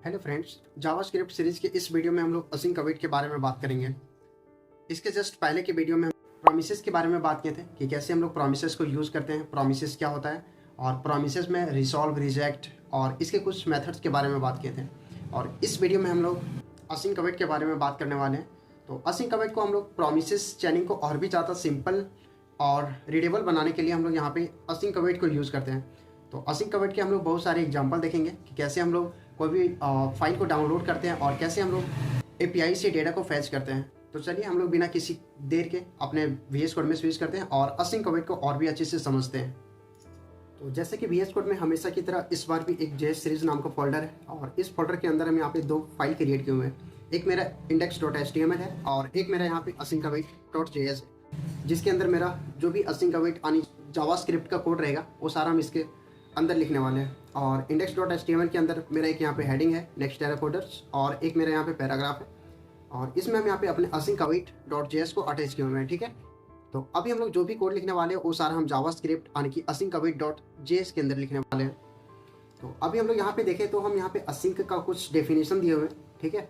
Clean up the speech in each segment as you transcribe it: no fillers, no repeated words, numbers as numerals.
Hello friends, JavaScript series के इस video में हम लोग असिंक अवेट के बारे में बात करेंगे। इसके जस्ट पहले के वीडियो में हम प्रोमिसेस के बारे में बात किए थे कि कैसे हम लोग प्रोमिसेस को यूज़ करते हैं, प्रोमिसेस क्या होता है और प्रोमिसेस में रिसॉल्व, रिजेक्ट और इसके कुछ मेथड्स के बारे में बात किए थे। और इस वीडियो में हम लोग असिंक अवेट के बारे में बात करने वाले हैं। तो असिंक अवेट को हम लोग प्रोमिसेस चेनिंग को और भी ज़्यादा सिंपल और रीडेबल बनाने के लिए हम लोग यहाँ पे असिंक अवेट को यूज़ करते हैं। तो असिंक अवेट के हम लोग बहुत सारे एग्जांपल देखेंगे कि कैसे हम लोग कोई भी फाइल को डाउनलोड करते हैं और कैसे हम लोग एपीआई से डेटा को फैच करते हैं। तो चलिए हम लोग बिना किसी देर के अपने VS कोड में स्विच करते हैं और असिंक अवेट को और भी अच्छे से समझते हैं। तो जैसे कि VS कोड में हमेशा की तरह इस बार भी एक JS सीरीज नाम का फोल्डर है और इस फोल्डर के अंदर हम यहाँ पे दो फाइल क्रिएट किए हुए हैं। एक मेरा index.html है और एक मेरा यहाँ पे asyncawait.js है, जिसके अंदर मेरा जो भी असिंक अवेट यानी जावास्क्रिप्ट का कोड रहेगा वो सारा हम इसके अंदर लिखने वाले हैं। और index.html के अंदर मेरा एक यहाँ पे हेडिंग है नेक्स्ट टेरा कोडर्स और एक मेरा यहाँ पे पैराग्राफ है और इसमें हम यहाँ पे अपने asyncawait.js को अटैच किए हुए हैं। ठीक है, तो अभी हम लोग जो भी कोड लिखने वाले हैं वो सारा हम जावास्क्रिप्ट यानी कि asyncawait.js के अंदर लिखने वाले हैं। तो अभी हम लोग यहाँ पे देखें तो हम यहाँ पे असिंक का कुछ डेफिनेशन दिए हुए हैं। ठीक है,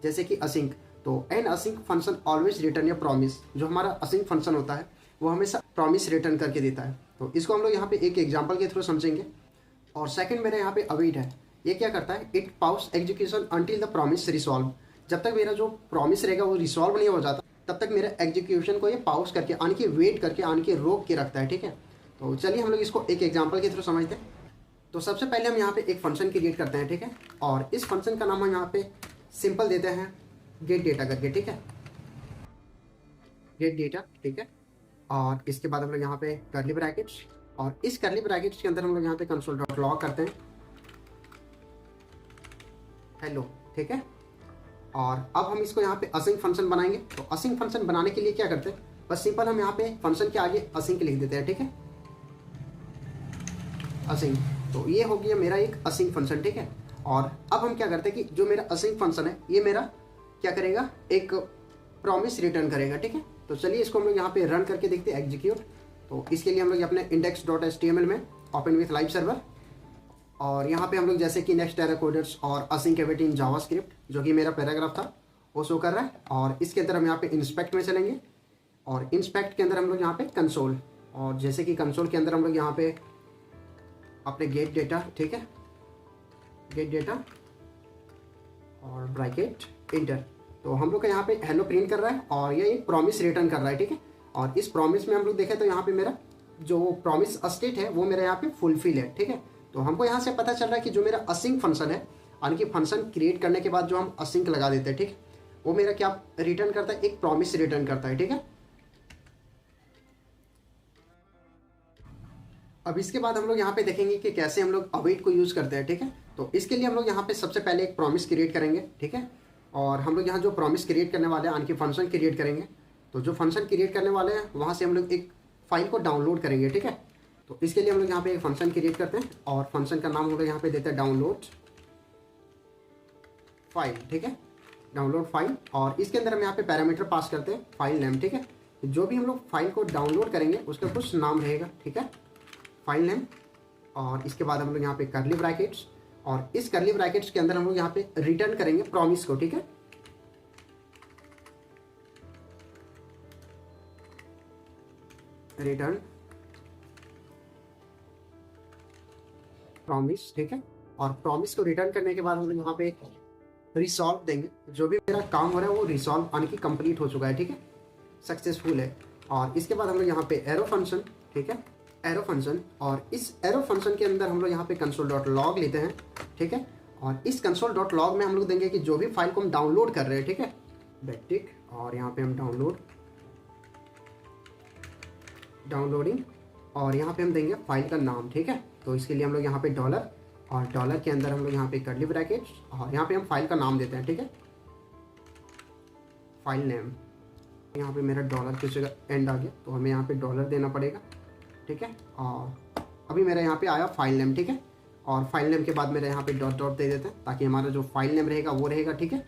जैसे कि असिंक, तो an async function always return या प्रॉमिस। जो हमारा असिंक फंक्शन होता है वो हमेशा प्रॉमिस रिटर्न करके देता है। तो इसको हम लोग यहाँ पे एक एग्जांपल के थ्रू समझेंगे। और सेकंड मेरा यहाँ पे अवेट है, ये क्या करता है, it pause execution until the promise resolve. जब तक मेरा जो प्रॉमिस रहेगा वो रिसॉल्व नहीं हो जाता तब तक मेरा एग्जीक्यूशन को ये पाउस करके आने के वेट करके आने के रोक के रखता है। ठीक है, तो चलिए हम लोग इसको एक एग्जाम्पल के थ्रू समझते हैं। तो सबसे पहले हम यहाँ पे एक फंक्शन क्रिएट करते हैं। ठीक है, और इस फंक्शन का नाम हम यहाँ पे सिंपल देते हैं गेट डेटा करके। ठीक है, गेट डेटा। ठीक है, और इसके बाद हम लोग यहाँ पे कर्ली ब्रैकेट्स और इस कर्ली ब्रैकेट्स के अंदर हम लोग यहाँ पे console.log करते हैं हेलो। ठीक है, और अब हम इसको यहाँ पे असिंक फंक्शन बनाएंगे। तो असिंक फंक्शन बनाने के लिए क्या करते हैं, बस सिंपल हम यहाँ पे फंक्शन के आगे असिंक लिख देते हैं। ठीक है, असिंक, तो ये हो गया मेरा एक असिंक फंक्शन। ठीक है, और अब हम क्या करते हैं कि जो मेरा असिंक फंक्शन है ये मेरा क्या करेगा, एक प्रॉमिस रिटर्न करेगा। ठीक है, तो चलिए इसको हम लोग यहाँ पे रन करके देखते हैं, एग्जीक्यूट। तो इसके लिए हम लोग अपने index.html में ओपन विथ लाइव सर्वर और यहाँ पे हम लोग जैसे कि नेक्स्ट टेरा कोडर्स और असिंक अवेट इन जावास्क्रिप्ट जो कि मेरा पैराग्राफ था वो शो कर रहा है। और इसके अंदर हम यहाँ पे इंस्पेक्ट में चलेंगे और इंस्पेक्ट के अंदर हम लोग यहाँ पे कंसोल, और जैसे कि कंसोल के अंदर हम लोग यहाँ पे अपने गेट डेटा, ठीक है, गेट डेटा और ब्रैकेट इंटर। तो हम लोग का यहाँ पे हेलो प्रिंट कर रहा है और ये एक प्रॉमिस रिटर्न कर रहा है। ठीक है, और इस प्रॉमिस में हम लोग देखें तो यहाँ पे मेरा जो प्रॉमिस स्टेट है वो मेरा यहाँ पे फुलफिल है। ठीक है, तो हमको यहाँ से पता चल रहा है कि जो मेरा असिंक फंक्शन है यानी कि फंक्शन क्रिएट करने के बाद जो हम असिंक लगा देते हैं, ठीक है, वो मेरा क्या रिटर्न करता है, एक प्रॉमिस रिटर्न करता है। ठीक है, अब इसके बाद हम लोग यहाँ पे देखेंगे कि कैसे हम लोग अवेट को यूज़ करते हैं। ठीक है, तो इसके लिए हम लोग यहाँ पे सबसे पहले एक प्रॉमिस क्रिएट करेंगे। ठीक है, और हम लोग यहाँ जो प्रॉमिस क्रिएट करने वाले हैं यानी कि फंक्शन क्रिएट करेंगे, तो जो फंक्शन क्रिएट करने वाले हैं वहाँ से हम लोग एक फाइल को डाउनलोड करेंगे। ठीक है, तो इसके लिए हम लोग यहाँ पे एक फंक्शन क्रिएट करते हैं और फंक्शन का नाम हम लोग यहाँ पे देते हैं डाउनलोड फाइल। ठीक है, डाउनलोड फाइल, और इसके अंदर हम यहाँ पे पैरामीटर पास करते हैं फाइल नेम। ठीक है, तो जो भी हम लोग फाइल को डाउनलोड करेंगे उसका कुछ नाम रहेगा। ठीक है, फाइल नेम, और इसके बाद हम लोग यहाँ पे कर्ली ब्रैकेट्स और इस कर्ली ब्रैकेट्स के अंदर हम लोग यहाँ पे रिटर्न करेंगे प्रॉमिस को। ठीक है, रिटर्न प्रॉमिस। ठीक है, और प्रॉमिस को रिटर्न करने के बाद हम लोग यहाँ पे रिसॉल्व देंगे। जो भी मेरा काम हो रहा है वो रिसॉल्व यानी कि कंप्लीट हो चुका है। ठीक है, सक्सेसफुल है। और इसके बाद हम लोग यहाँ पे एरो फंक्शन, ठीक है, एरो फंक्शन, और इस एरो फंक्शन के अंदर हम लोग यहाँ पे console.log लेते हैं। ठीक है, और इस console.log में हम लोग देंगे कि जो भी फाइल को हम डाउनलोड कर रहे हैं, ठीक है, बैकटिक, और यहाँ पे हम डाउनलोडिंग, और यहाँ पे हम देंगे फाइल का नाम। ठीक है, तो इसके लिए हम लोग यहाँ पे डॉलर, और डॉलर के अंदर हम लोग यहाँ पे कर्ली ब्रैकेट्स और यहाँ पे हम फाइल का नाम देते हैं। ठीक है, फाइल नेम, यहाँ पे मेरा डॉलर की जगह एंड आ गया तो हमें यहाँ पे डॉलर देना पड़ेगा। ठीक है, और अभी मेरा यहाँ पे आया फाइल नेम। ठीक है, और फाइल नेम के बाद मेरे यहाँ पे डॉट डॉट दे देते हैं ताकि हमारा जो फाइल नेम रहेगा वो रहेगा। ठीक है,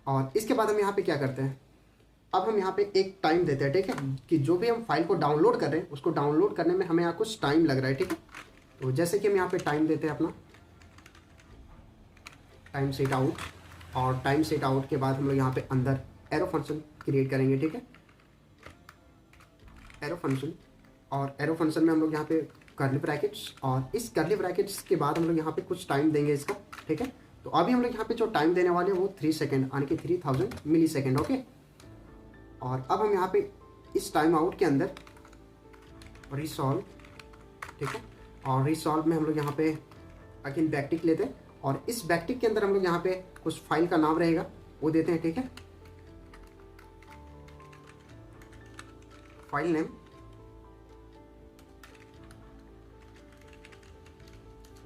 और इसके बाद हम यहाँ पे क्या करते हैं, अब हम यहाँ पे एक टाइम देते हैं। ठीक है, कि जो भी हम फाइल को डाउनलोड कर रहे हैं उसको डाउनलोड करने में हमें यहाँ कुछ टाइम लग रहा है। ठीक है, तो जैसे कि हम यहाँ पे टाइम देते हैं अपना टाइम सेट आउट, और टाइम सेट आउट के बाद हम लोग यहाँ पे अंदर एरो फंक्शन क्रिएट करेंगे, ठीक है, एरो फंक्शन। और एरो फंक्शन में हम लोग यहाँ पे कर्ली ब्रैकेट्स, और इस कर्ली ब्रैकेट्स के बाद हम लोग यहाँ पे कुछ टाइम देंगे इसका, ठीक है। तो अभी हम लोग यहाँ पे जो टाइम देने वाले हैं वो 3 सेकेंड, यानी कि 3000 मिली सेकेंड, ओके। और अब हम यहाँ पे इस टाइम आउट के अंदर रिसॉल्व, ठीक है, और रिसॉल्व में हम लोग यहाँ पे अगेन बैकटिक लेते हैं, और इस बैकटिक के अंदर हम लोग यहाँ पे कुछ फाइल का नाम रहेगा वो देते हैं, ठीक है, फाइल नेम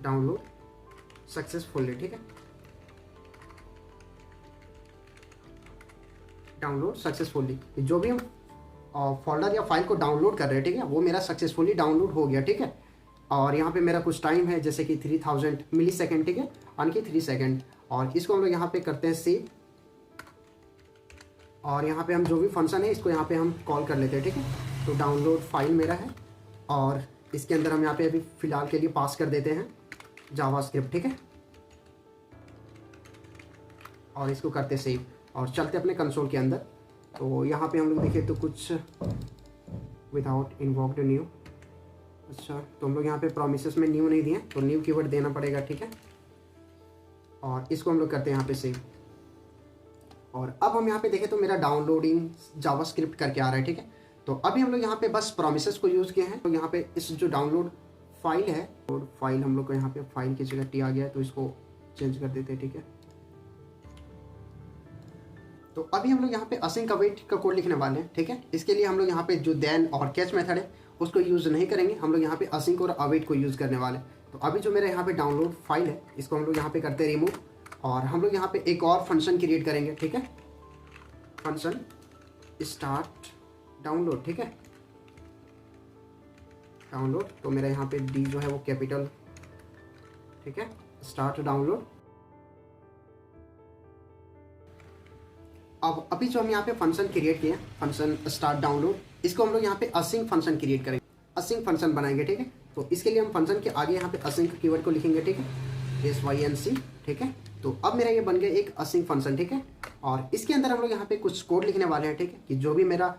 डाउनलोड सक्सेसफुली, ठीक है, डाउनलोड सक्सेसफुली। जो भी हम फोल्डर या फाइल को डाउनलोड कर रहे हैं, ठीक है, वो मेरा सक्सेसफुली डाउनलोड हो गया, ठीक है। और यहाँ पे मेरा कुछ टाइम है जैसे कि 3000 मिली सेकेंड, ठीक है, यानी कि 3 सेकेंड। और इसको हम लोग यहाँ पे करते हैं सेव, और यहाँ पे हम जो भी फंक्शन है इसको यहाँ पे हम कॉल कर लेते हैं, ठीक है। तो डाउनलोड फाइल मेरा है, और इसके अंदर हम यहाँ पे अभी फ़िलहाल के लिए पास कर देते हैं जावास्क्रिप्ट, ठीक है, और इसको करते सेव और चलते अपने कंसोल के अंदर। तो यहाँ पे हम लोग देखें तो कुछ विदाउट इन्वोक्ड न्यू, अच्छा, तो हम लोग यहाँ पे प्रोमिसेस में न्यू नहीं दिए, तो न्यू कीवर्ड देना पड़ेगा, ठीक है। और इसको हम लोग करते हैं यहाँ पे सेव, और अब हम यहाँ पे देखें तो मेरा डाउनलोडिंग जावास्क्रिप्ट करके आ रहा है, ठीक है। तो अभी हम लोग यहाँ पे बस प्रोमिसेस को यूज़ किए हैं। तो यहाँ पे इस जो डाउनलोड फाइल है, और फाइल हम लोग को यहाँ पे फाइल की जगह टी आ गया है, तो इसको चेंज कर देते हैं, ठीक है। तो अभी हम लोग यहाँ पे असिंक अवेट का कोड लिखने वाले हैं, ठीक है। इसके लिए हम लोग यहाँ पे जो देन और कैच मेथड है उसको यूज़ नहीं करेंगे, हम लोग यहाँ पे असिंक और अवेट को यूज़ करने वाले हैं। तो अभी जो मेरा यहाँ पे डाउनलोड फाइल है इसको हम लोग यहाँ पे करते हैं रिमूव, और हम लोग यहाँ पे एक और फंक्शन क्रिएट करेंगे, ठीक है, फंक्शन स्टार्ट डाउनलोड, ठीक है, डाउनलोड। तो मेरा यहाँ पे डी जो है वो कैपिटल, ठीक है, स्टार्ट डाउनलोड। अब अभी जो हम यहाँ पे फंक्शन क्रिएट किए हैं, फंक्शन स्टार्ट डाउनलोड, इसको हम लोग यहाँ पे असिंक फंक्शन क्रिएट करेंगे, असिंक फंक्शन बनाएंगे, ठीक है। तो इसके लिए हम फंक्शन के आगे यहाँ पे असिंक कीवर्ड को लिखेंगे, ठीक है, SYNC, ठीक है। तो अब मेरा ये बन गया एक असिंक फंक्शन, ठीक है। और इसके अंदर हम लोग यहाँ पे कुछ कोड लिखने वाले हैं, ठीक है, कि जो भी मेरा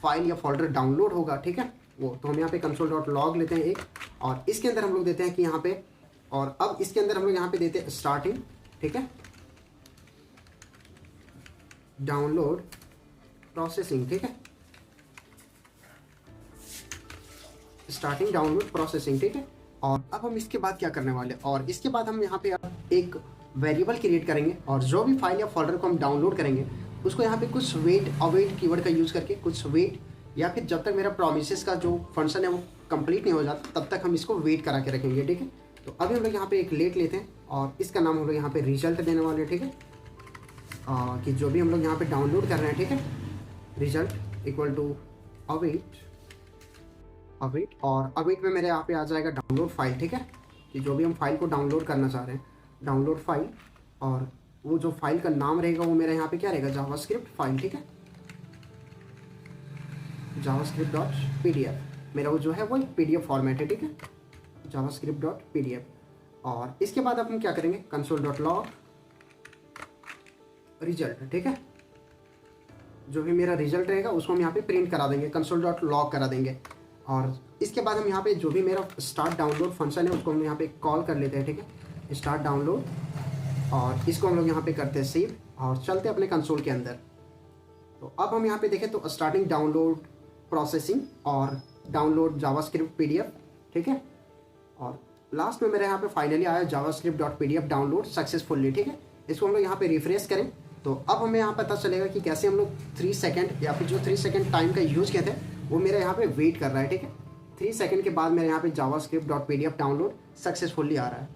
फाइल या फोल्डर डाउनलोड होगा, ठीक है, वो तो हम यहाँ पे console.log लेते हैं एक, और इसके अंदर हम लोग देते हैं कि यहाँ पे, और अब इसके अंदर हम लोग यहाँ पे देते हैं स्टार्टिंग, ठीक है, डाउनलोड प्रोसेसिंग, ठीक है, स्टार्टिंग डाउनलोड प्रोसेसिंग, ठीक है। और अब हम इसके बाद क्या करने वाले हैं, और इसके बाद हम यहाँ पे एक वेरिएबल क्रिएट करेंगे, और जो भी फाइल या फोल्डर को हम डाउनलोड करेंगे उसको यहाँ पे कुछ वेट अवेट कीवर्ड का यूज़ करके, कुछ वेट, या फिर जब तक मेरा प्रोमिसेस का जो फंक्शन है वो कंप्लीट नहीं हो जाता तब तक हम इसको वेट करा के रखेंगे, ठीक है। तो अभी हम लोग यहाँ पे एक लेट लेते हैं, और इसका नाम हम लोग यहाँ पे रिजल्ट देने वाले हैं, ठीक है, कि जो भी हम लोग यहाँ पे डाउनलोड कर रहे हैं, ठीक है, result equal to await, await, और अवेट में मेरे यहाँ पे आ जाएगा डाउनलोड फाइल, ठीक है, कि जो भी हम फाइल को डाउनलोड करना चाह रहे हैं, डाउनलोड फाइल, और वो जो फाइल का नाम रहेगा वो मेरे यहाँ पे क्या रहेगा, जावास्क्रिप्ट फाइल, ठीक है, javascript.pdf, मेरा वो जो है वो एक PDF फॉर्मेट है, ठीक है, javascript.pdf। और इसके बाद अब हम क्या करेंगे, console.log रिजल्ट, ठीक है, जो भी मेरा रिजल्ट रहेगा उसको हम यहाँ पे प्रिंट करा देंगे, console.log करा देंगे। और इसके बाद हम यहाँ पे जो भी मेरा स्टार्ट डाउनलोड फंक्शन है उसको हम यहाँ पे कॉल कर लेते हैं, ठीक है, स्टार्ट डाउनलोड, और इसको हम लोग यहाँ पे करते हैं सेव, और चलते अपने कंसोल के अंदर। तो अब हम यहाँ पे देखें तो स्टार्टिंग डाउनलोड प्रोसेसिंग और डाउनलोड जावास्क्रिप्ट PDF, ठीक है, और लास्ट में मेरे यहाँ पे फाइनली आया javascript.pdf डाउनलोड सक्सेसफुली, ठीक है। इसको हम लोग यहाँ पे रिफ्रेश करें तो अब हमें यहाँ पता चलेगा कि कैसे हम लोग 3 सेकेंड या फिर जो 3 सेकेंड टाइम का यूज़ किए थे वो मेरे यहाँ पे वेट कर रहा है, ठीक है। 3 सेकेंड के बाद मेरे यहाँ पे javascript.pdf डाउनलोड सक्सेसफुली आ रहा है।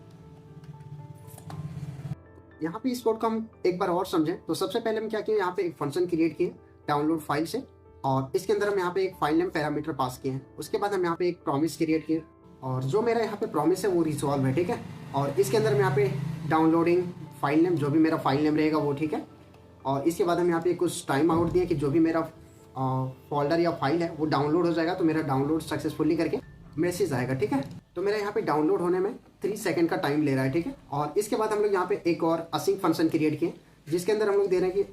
यहाँ पे इस कोड को हम एक बार और समझें तो सबसे पहले हम क्या किए, यहाँ पे एक फंक्शन क्रिएट किए डाउनलोड फाइल से, और इसके अंदर हम यहाँ पे एक फाइल नेम पैरामीटर पास किए हैं। उसके बाद हम यहाँ पे एक प्रॉमिस क्रिएट किए, और जो मेरा यहाँ पे प्रॉमिस है वो रिजॉल्व है, ठीक है। और इसके अंदर हम यहाँ पे डाउनलोडिंग फाइल नेम, जो भी मेरा फाइल नेम रहेगा वो, ठीक है। और इसके बाद हम यहाँ पे कुछ टाइम आउट दिए कि जो भी मेरा फोल्डर या फाइल है वो डाउनलोड हो जाएगा तो मेरा डाउनलोड सक्सेसफुली करके मैसेज आएगा, ठीक है। तो मेरा यहाँ पे डाउनलोड होने में 3 सेकंड का टाइम ले रहा है, ठीक है। और इसके बाद हम लोग यहाँ पे एक और असिंक फंक्शन क्रिएट किए, जिसके अंदर हम लोग दे रहे हैं कि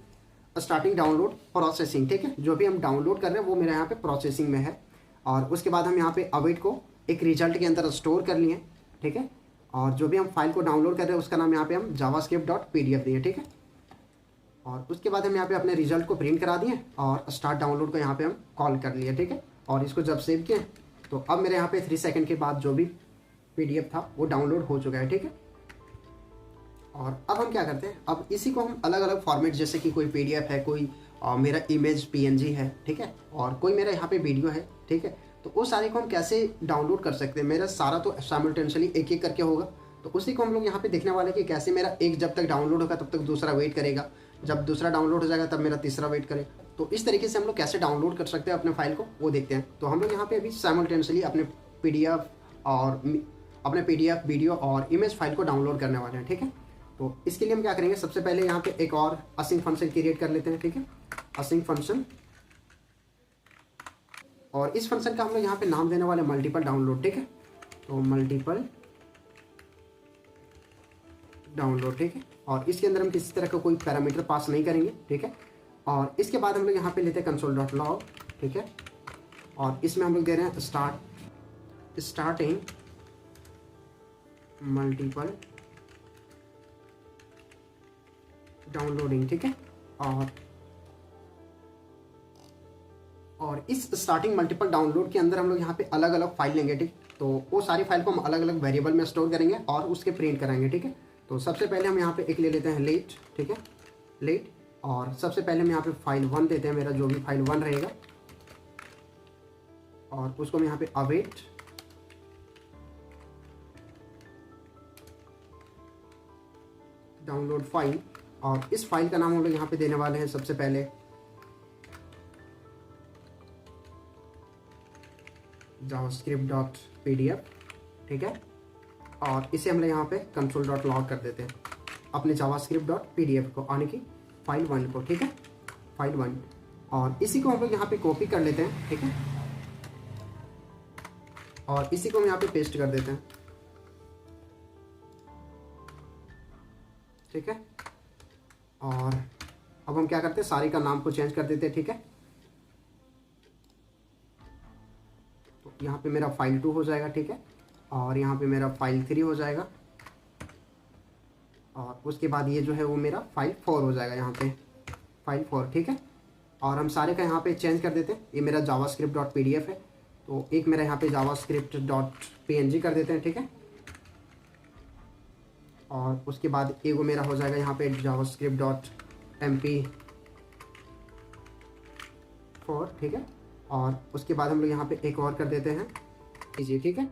स्टार्टिंग डाउनलोड प्रोसेसिंग, ठीक है। जो भी हम डाउनलोड कर रहे हैं वो मेरे यहाँ पे प्रोसेसिंग में है। और उसके बाद हम यहाँ पे अवेट को एक रिजल्ट के अंदर स्टोर कर लिए, ठीक है। और जो भी हम फाइल को डाउनलोड कर रहे हैं उसका नाम यहाँ पे हम javascript.pdf दिए, ठीक है। और उसके बाद हम यहाँ पे अपने रिजल्ट को प्रिंट करा दिए और स्टार्ट डाउनलोड को यहाँ पे हम कॉल कर लिए, ठीक है। और इसको जब सेव किए तो अब मेरे यहाँ पे 3 सेकंड के बाद जो भी PDF था वो डाउनलोड हो चुका है, ठीक है। और अब हम क्या करते हैं, अब इसी को हम अलग अलग फॉर्मेट, जैसे कि कोई PDF है, कोई मेरा इमेज PNG है, ठीक है, और कोई मेरा यहाँ पे वीडियो है, ठीक है। तो उस सारे को हम कैसे डाउनलोड कर सकते हैं। मेरा सारा तो साइमल्टेनियसली एक एक करके होगा, तो उसी को हम लोग यहाँ पे देखने वाले कि कैसे मेरा एक जब तक डाउनलोड होगा तब तक दूसरा वेट करेगा, जब दूसरा डाउनलोड हो जाएगा तब मेरा तीसरा वेट करेगा। तो इस तरीके से हम लोग कैसे डाउनलोड कर सकते हैं अपने फाइल को, वो देखते हैं। तो हम लोग यहाँ पे अभी साइमल्टेनियसली अपने PDF वीडियो और इमेज फाइल को डाउनलोड करने वाले हैं, ठीक है। तो इसके लिए हम क्या करेंगे, सबसे पहले यहाँ पे एक और असिंक फंक्शन क्रिएट कर लेते हैं, ठीक है। असिंक फंक्शन, और इस फंक्शन का हम लोग यहाँ पे नाम देने वाले मल्टीपल डाउनलोड, ठीक है। तो मल्टीपल डाउनलोड, ठीक है। और इसके अंदर हम किसी तरह का कोई पैरामीटर पास नहीं करेंगे, ठीक है। और इसके बाद हम लोग यहाँ पे लेते हैं console.log, ठीक है। और इसमें हम लोग दे रहे हैं स्टार्टिंग मल्टीपल डाउनलोडिंग, ठीक है। और इस स्टार्टिंग मल्टीपल डाउनलोड के अंदर हम लोग यहाँ पे अलग अलग फाइल लेंगे, ठीक। तो वो सारी फाइल को हम अलग अलग वेरिएबल में स्टोर करेंगे और उसके प्रिंट कराएंगे, ठीक है। तो सबसे पहले हम यहाँ पे एक ले लेते हैं लेट, ठीक है, लेट। और सबसे पहले हम यहाँ पे फाइल 1 देते हैं, मेरा जो भी फाइल 1 रहेगा, और उसको हम यहाँ पे अवेट डाउनलोड फाइल, और इस फाइल का नाम हम लोग यहाँ पे देने वाले हैं सबसे पहले javascript.pdf, ठीक है। और इसे हम लोग यहाँ पे console.log कर देते हैं अपने javascript.pdf को, आने की फाइल 1 को, ठीक है, फाइल 1। और इसी को हम लोग यहाँ पे कॉपी कर लेते हैं, ठीक है। और इसी को हम यहाँ पे पेस्ट कर देते हैं, ठीक है। और अब हम क्या करते हैं, सारी का नाम को चेंज कर देते हैं, ठीक है। तो यहाँ पे मेरा फाइल 2 हो जाएगा, ठीक है। और यहाँ पे मेरा फाइल 3 हो जाएगा, और उसके बाद ये जो है वो मेरा फाइल 4 हो जाएगा, यहाँ पे फाइल 4, ठीक है। और हम सारे का यहाँ पे चेंज कर देते हैं। ये मेरा javascript.pdf है, तो एक मेरा यहाँ पे javascript.png कर देते हैं, ठीक है। और उसके बाद एक वो मेरा हो जाएगा यहाँ पे javascript.mp4, ठीक है। और उसके बाद हम लोग यहाँ पे एक और कर देते हैं जी, ठीक है।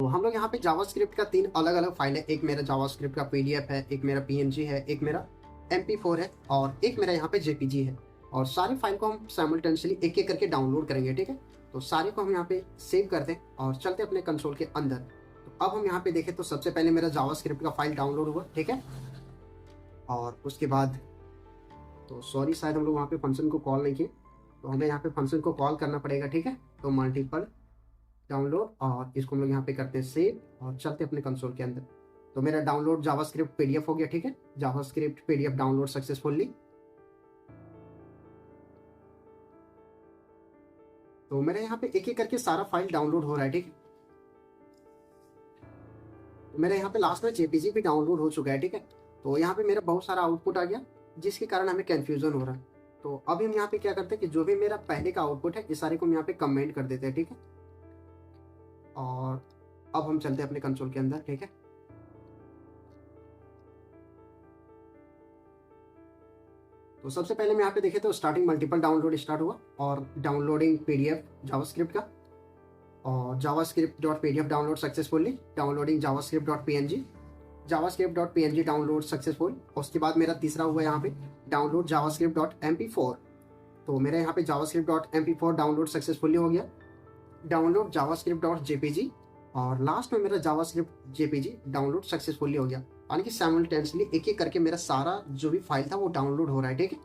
तो हम लोग यहाँ पे जावास्क्रिप्ट का 3 अलग अलग फाइल है, एक मेरा जावास्क्रिप्ट का PDF है, एक मेरा PNG है, एक मेरा MP4 है, और एक मेरा यहाँ पे JPG है। और सारी फाइल को हम साइमल्टेनियसली एक एक करके डाउनलोड करेंगे, ठीक है। तो सारे को हम यहाँ पे सेव करते हैं और चलते अपने कंसोल के अंदर। तो अब हम यहाँ पे देखें तो सबसे पहले मेरा जावास्क्रिप्ट का फाइल डाउनलोड हुआ, ठीक है। और उसके बाद तो सॉरी, शायद हम लोग वहाँ पे फंक्शन को कॉल नहीं किए, तो हमें यहाँ पे फंक्शन को कॉल करना पड़ेगा, ठीक है। तो मल्टीपल डाउनलोड, और इसको हम लोग यहाँ पे करते हैं सेव और चलते अपने कंसोल के अंदर। तो मेरा डाउनलोड जावास्क्रिप्ट PDF हो गया, ठीक है। JavaScript PDF download successfully. तो मेरे यहाँ पे एक एक करके सारा फाइल डाउनलोड हो रहा है, ठीक है। तो मेरे यहाँ पे लास्ट में JPG भी डाउनलोड हो चुका है, ठीक है। तो यहाँ पे मेरा बहुत सारा आउटपुट आ गया, जिसके कारण हमें कंफ्यूजन हो रहा है। तो अभी हम यहाँ पे क्या करते हैं कि जो भी मेरा पहले का आउटपुट है इस सारे को हम यहाँ पे कमेंट कर देते हैं, ठीक है। और अब हम चलते हैं अपने कंसोल के अंदर, ठीक है। तो सबसे पहले हम यहाँ पे देखें तो स्टार्टिंग मल्टीपल डाउनलोड स्टार्ट हुआ, और डाउनलोडिंग PDF जावास्क्रिप्ट का, और javascript.pdf download successfully, downloading javascript.png download successful. उसके बाद मेरा तीसरा हुआ यहाँ पे डाउनलोड javascript.mp4। तो मेरे यहाँ पे javascript.mp4 डाउनलोड सक्सेसफुली हो गया, डाउनलोड javascript.jpg, और लास्ट में मेरा javascript JPG डाउनलोड सक्सेसफुली हो गया। यानी कि साइमल्टेनियसली एक एक करके मेरा सारा जो भी फाइल था वो डाउनलोड हो रहा है, ठीक है।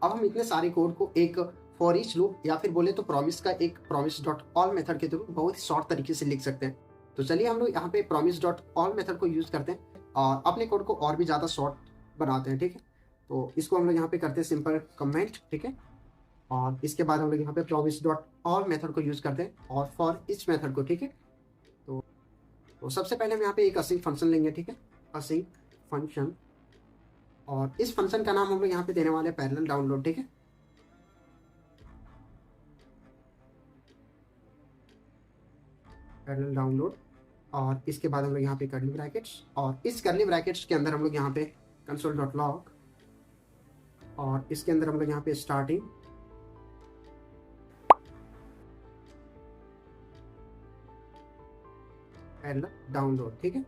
अब हम इतने सारे कोड को एक फॉर ईच लूप या फिर बोले तो प्रॉमिस का एक प्रॉमिस डॉट ऑल मेथड के थ्रू बहुत ही शॉर्ट तरीके से लिख सकते हैं। तो चलिए हम लोग यहाँ पे प्रॉमिस डॉट ऑल मेथड को यूज़ करते हैं और अपने कोड को और भी ज़्यादा शॉर्ट बनाते हैं, ठीक है। तो इसको हम लोग यहाँ पे करते हैं सिंपल कमेंट, ठीक है। और इसके बाद हम लोग यहाँ पे प्रॉमिस डॉट ऑल मेथड को यूज़ करते हैं और फॉर ईच मेथड को, ठीक है। तो सबसे पहले हम यहाँ पे एक असिंक फंक्शन लेंगे, ठीक है, असिंक फंक्शन। और इस फंक्शन का नाम हम लोग यहाँ पे देने वाले हैं पैरेलल डाउनलोड, ठीक है। पैरेलल डाउनलोड और इसके बाद हम लोग यहाँ पे कर्ली ब्रैकेट्स और इस कर्ली ब्रैकेट्स के अंदर हम लोग यहाँ पे कंसोल डॉट लॉग और इसके अंदर हम लोग यहाँ पे स्टार्टिंग पैरेलल डाउनलोड, ठीक है।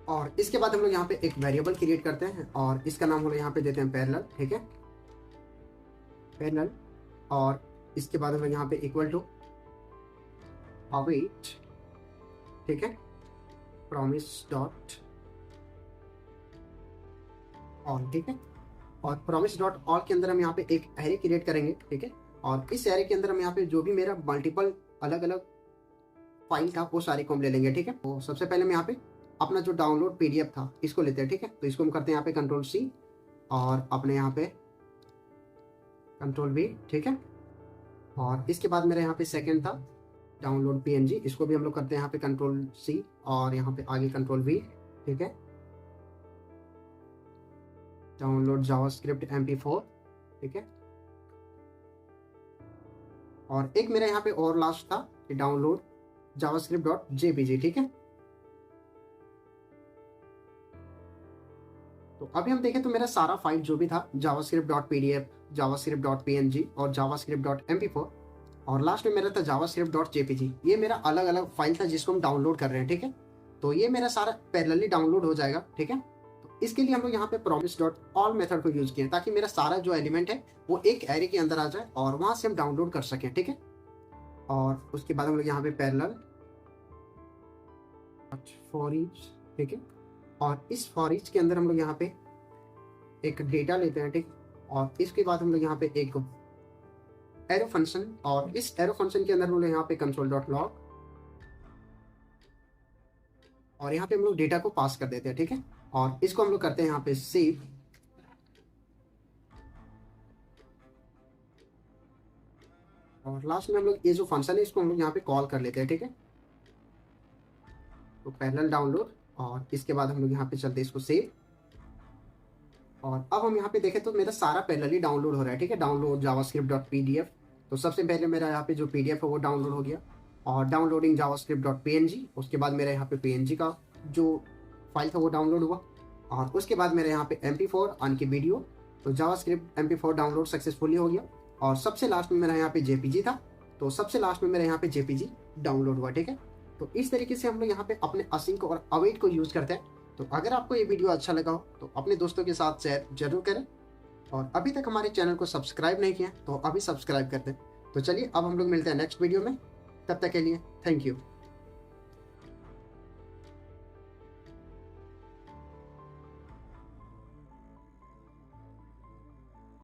और इसके बाद हम लोग यहाँ पे एक वेरिएबल क्रिएट करते हैं और इसका नाम हम लोग यहाँ पे देते हैं पैरेलल, ठीक है, पैरेलल। और इसके बाद हम लोग यहाँ पे इक्वल टू अवेट, ठीक है, प्रॉमिस डॉट ऑल, ठीक है। और प्रॉमिस डॉट ऑल के अंदर हम यहाँ पे एक एरे क्रिएट करेंगे, ठीक है। और इस एरे के अंदर हम यहाँ पे जो भी मेरा मल्टीपल अलग अलग फाइल था वो सारे को हम ले लेंगे, ठीक है। तो सबसे पहले हम यहाँ पे अपना जो डाउनलोड पीडीएफ था इसको लेते हैं, ठीक है। तो इसको हम करते हैं यहाँ पे कंट्रोल सी और अपने यहाँ पे कंट्रोल वी, ठीक है। और इसके बाद मेरा यहाँ पे सेकंड था डाउनलोड पीएनजी, इसको भी हम लोग करते हैं यहाँ पे कंट्रोल सी और यहाँ पे आगे कंट्रोल वी, ठीक है। डाउनलोड जावास्क्रिप्ट MP4, ठीक है। और एक मेरा यहाँ पे और लास्ट था डाउनलोड जावास्क्रिप्ट डॉट जेपीजी, ठीक है। तो अभी हम देखें तो मेरा सारा फाइल जो भी था JavaScript dot PDF, JavaScript dot PNG और जावास्क्रिप्ट डॉट MP4 और लास्ट में मेरा था जावास्क्रिप्ट डॉट जेपीजी, ये मेरा अलग अलग फाइल था जिसको हम डाउनलोड कर रहे हैं, ठीक है। तो ये मेरा सारा पैरेलली डाउनलोड हो जाएगा, ठीक है। तो इसके लिए हम लोग यहाँ पे प्रॉमिस डॉट ऑल मेथड को यूज किए ताकि मेरा सारा जो एलिमेंट है वो एक एरे के अंदर आ जाए और वहां से हम डाउनलोड कर सकें, ठीक है। और उसके बाद हम लोग यहाँ पे पैरेलल फॉर ईच, ठीक है। और इस फॉर ईच के अंदर हम लोग यहाँ पे एक डेटा लेते हैं, ठीक। और इसके बाद हम लोग यहाँ पे एक एरो फंक्शन और इस एरो फंक्शन के अंदर हम लोग यहाँ पे कंसोल डॉट लॉग और यहाँ पे हम लोग डेटा को पास कर देते हैं, ठीक है। और इसको हम लोग करते हैं यहाँ पे सेव और लास्ट में हम लोग ये जो फंक्शन है इसको हम लोग यहाँ पे कॉल कर लेते हैं, ठीक है। तो पैरेलल डाउनलोड और इसके बाद हम लोग यहाँ पे चलते हैं इसको सेव और अब हम यहाँ पे देखें तो मेरा सारा पैरेलली डाउनलोड हो रहा है, ठीक है। डाउनलोड जावास्क्रिप्ट डॉट पीडीएफ, तो सबसे पहले मेरा यहाँ पे जो पीडीएफ है वो डाउनलोड हो गया और डाउनलोडिंग जावास्क्रिप्ट डॉट पीएनजी, उसके बाद मेरा यहाँ पे पीएनजी का जो फाइल था वो डाउनलोड हुआ और उसके बाद मेरे यहाँ पे MP4 ऑन की वीडियो, तो जावास्क्रिप्ट MP4 डाउनलोड सक्सेसफुली हो गया और सबसे लास्ट में मेरा यहाँ पे जेपीजी था, तो सबसे लास्ट में मेरे यहाँ पे जेपीजी डाउनलोड हुआ, ठीक है। तो इस तरीके से हम लोग यहाँ पे अपने असिंक और अवेट को यूज करते हैं। तो अगर आपको ये वीडियो अच्छा लगा हो तो अपने दोस्तों के साथ शेयर जरूर करें और अभी तक हमारे चैनल को सब्सक्राइब नहीं किया तो अभी सब्सक्राइब कर दें। तो चलिए अब हम लोग मिलते हैं नेक्स्ट वीडियो में, तब तक के लिए थैंक यू।